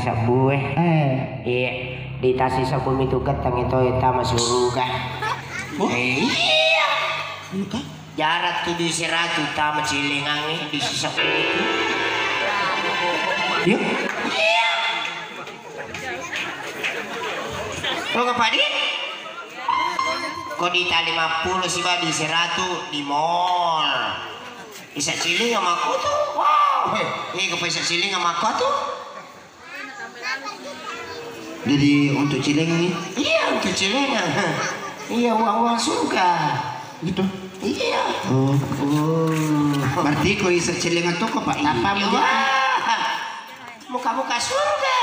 sabueh. Iya, di tasi sabu itu ketang itu masuk surga. Oh? Iya. Bukan? Jarak tuh di seratu tama cilingang nih di sisa itu. Iya. Iya. Kau apa dia? Kau di tali 50 sih di seratu di mall. Isa ciling sama aku tuh. Wow. Kau bisa ciling sama aku tuh. Jadi untuk cilengan nih? Iya untuk cilingan. Iya uang surga. Gitu. Iya. Oh. Berarti kau bisa cilengan toko Pak? Apa Iya. Muka-muka surga.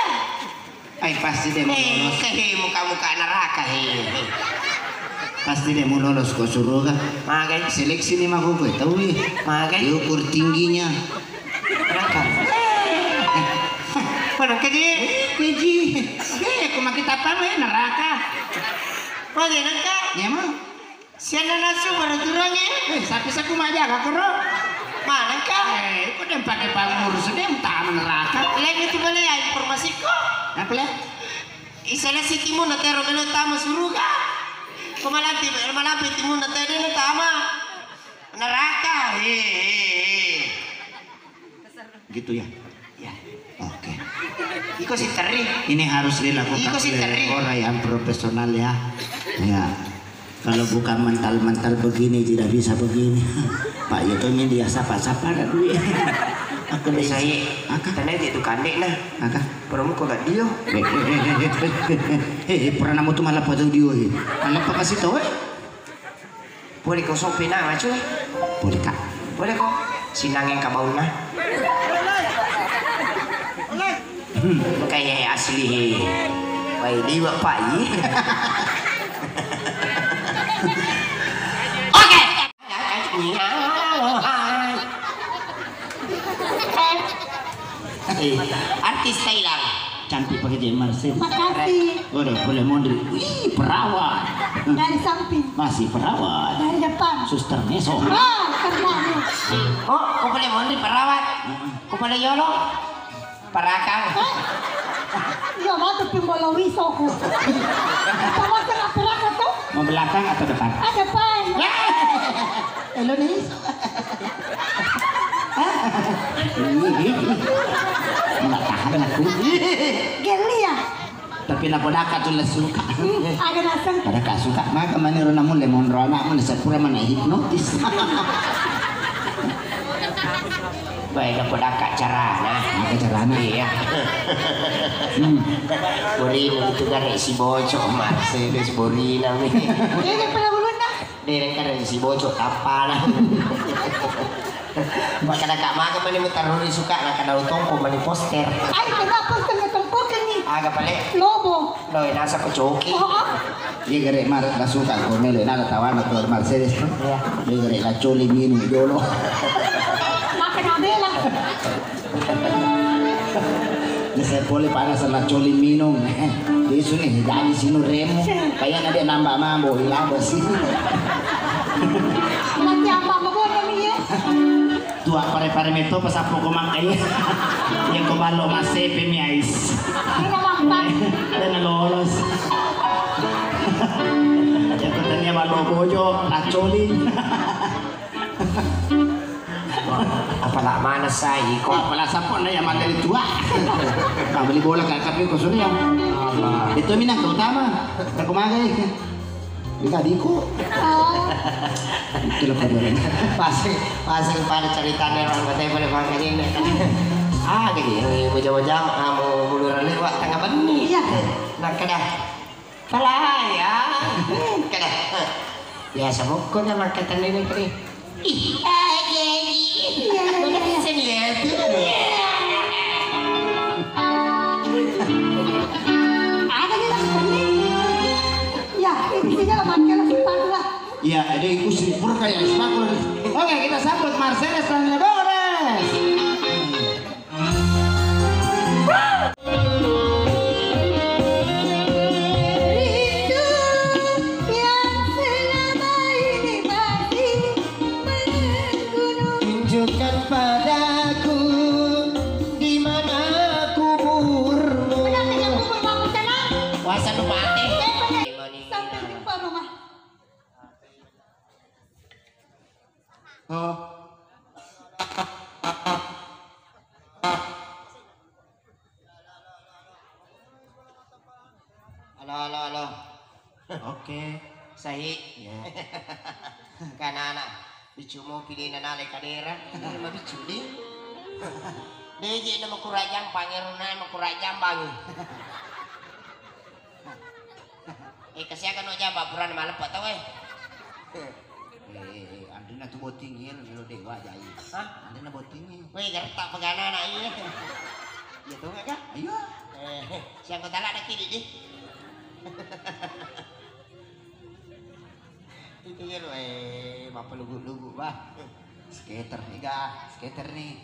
Ay pasti deh mau lolos. Muka-muka neraka. Pasti deh mau lolos kau suruh kan? Magai Seleksi nih mah gue tahu ya. Magai Diukur tingginya. neraka. Mana keji? Keji. Aku makin apa mah neraka. Mana neraka? Ya mah. Siapa nasu baru turun ya? Tapi aku mah jaga kero. Mana kah? Aku udah pakai pengurus dia entah neraka. Lagi itu mana ya informasi kok? Apa lah? Isana si timun na tero meno tama suruga. Kumalapi timun na tero na tama. Neraka. Gitu ya. Ya. Oke. Iko si teri. Ini harus dilakukan Iko si teri. oleh orang yang profesional ya. Ya. Kalau bukan mental-mental begini tidak bisa begini. Pak Yoto ini dia sapa-sapa dah dulu ya. Aku Bisa bisa. ye. Tanda itu kandek nah. Aka. Permu kok gak dio. Pernah namu tuh malah pada dia. Malah apa kasih tahu? Boleh kau sopi na cuy. Boleh kak. Boleh kok. Sinangin kabaun na. Kayak asli. Baik di bapak ye. Oke. Artis Thailand. Cantik pakai jemar sih. Makasih. Udah boleh mondri. Wih perawat. Dari samping, Masih perawat. dari depan. Suster meso. Karena Oh, kau boleh mondri perawat. Kau boleh yolo. Parakang. ya mau tuh pimbolo wisoku. Sama tengah peraka tuh, Mau belakang atau depan? depan. Halo nih. Nggak tahan aku. Geli ya. Tapi napodaka tuh lah suka. Agak nasang. Pada kak suka maka mana namun lemon rona mana sepura mana hipnotis. Baik dapat akak carana. Maka caranya Iya. Borina itu kan si bocok Mercedes Borina nih. Ini pernah belum dah. Dia kan si bocok tapana. Maka kak maka mana taruh suka nak kada utongko mani poster. Ay, kenapa setengah tempokan nih? Agak paling Lobo. loh nasa kecoki. dia gere mar la suka ko mele na tawa na ko Mercedes. Iya. Dia gere la choli minum yolo. Makan abela. Bisa boleh panas la choli minum. Dia suni jadi sinu remo. Kayak ada nambah mambo ilabo sih. Nanti apa magono nih ya? Tua pare-pare meto pasapo ko makay. Yang ko malo masepe mi ais. Ini mampan. Ada na lolos. Yang katanya malo bojo la choli. Apa nak mana saya Kok kok? pala sapon na yaman dari tua. Beli bola kakak ko suno yang. Itu minang utama. Tak kumagay. Ika diko. Itu lah padaran. Pasang pada ceritanya orang katanya pada pakai ini. Gini, jam-jam mau buluran lewat tengah benih. Iya. Nak kena, salah ya. Kena. Ya sebukun sama kata ini kini. Ih, Iya, iya, iya. sini lihat. Ada di sini. Ya, intinya lah makan lah sepatu lah. Iya, ada ikut sipur kayak sepakul. Oke, kita sambut Mercedes dan Lebores. Rindu yang selama ini masih menggunung. Tunjukkan padaku di mana kuburmu. Oh. Halo. Oke. Sahi. Ya. Kanana. Bicu mo pilih na nalay kadera. Hindi mabicu di. Deji na makurajang pangeron na makurajang bang. Kasi akan no jamba pura na malapat tau Andi na tubotingin lo dewa jai. Hah? Andi na botingin. Weh gertak pagana na iya. Gitu enggak kah? Ayo. Siang ko tala na kini di. Itu ya lo bapak lugu-lugu bah. Skater nih ga, skater nih.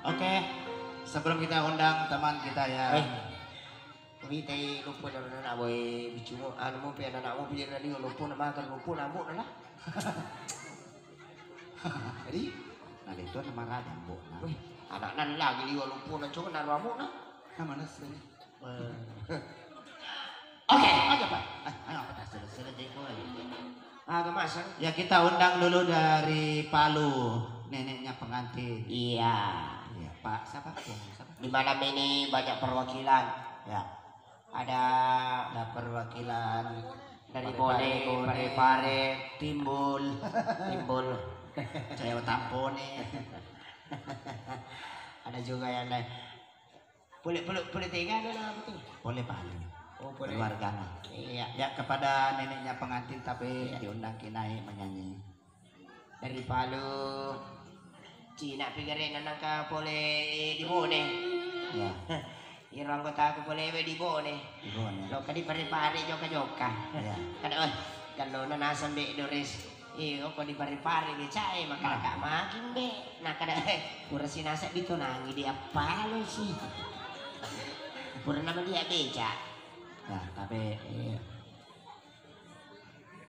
Oke, sebelum kita undang teman kita ya. Kami tay lupa na na boy bicu mo ano mo pe anak mo piye na liyo lupa na makan lupa na mo na lah. Jadi, nah itu nama raja bu. Weh, anak nan lagi liyo lupa na cuma na mo na. Mana sih? Oke, aja Pak. Ayo kita selesai koi. Agak masang. Ya kita undang dulu dari Palu, neneknya pengantin. Iya. Ya, Pak siapa? Siapa? Di malam ini banyak perwakilan. Ya, Ada perwakilan dari Bone, Pare-Pare, Timbul, saya Tampone. ada juga yang lain. Boleh tiga ada apa tuh? Boleh Palu. Oh boleh. Keluarganya. Iya. Ya kepada neneknya pengantin tapi diundang kinai menyanyi. Dari Palu, Cina pikirin anak ka boleh di Bone. Ya, Irang kota aku boleh di Bone. ibu nih. Lo kadi Pare-Pare joka. Ya. Kada kalau nanasan be Doris. Kok di Pare-Pare di cai maka kak makin be. Nah kada pura sinasa dito nangi dia Palu sih. Pura nama dia beca. Ya, tapi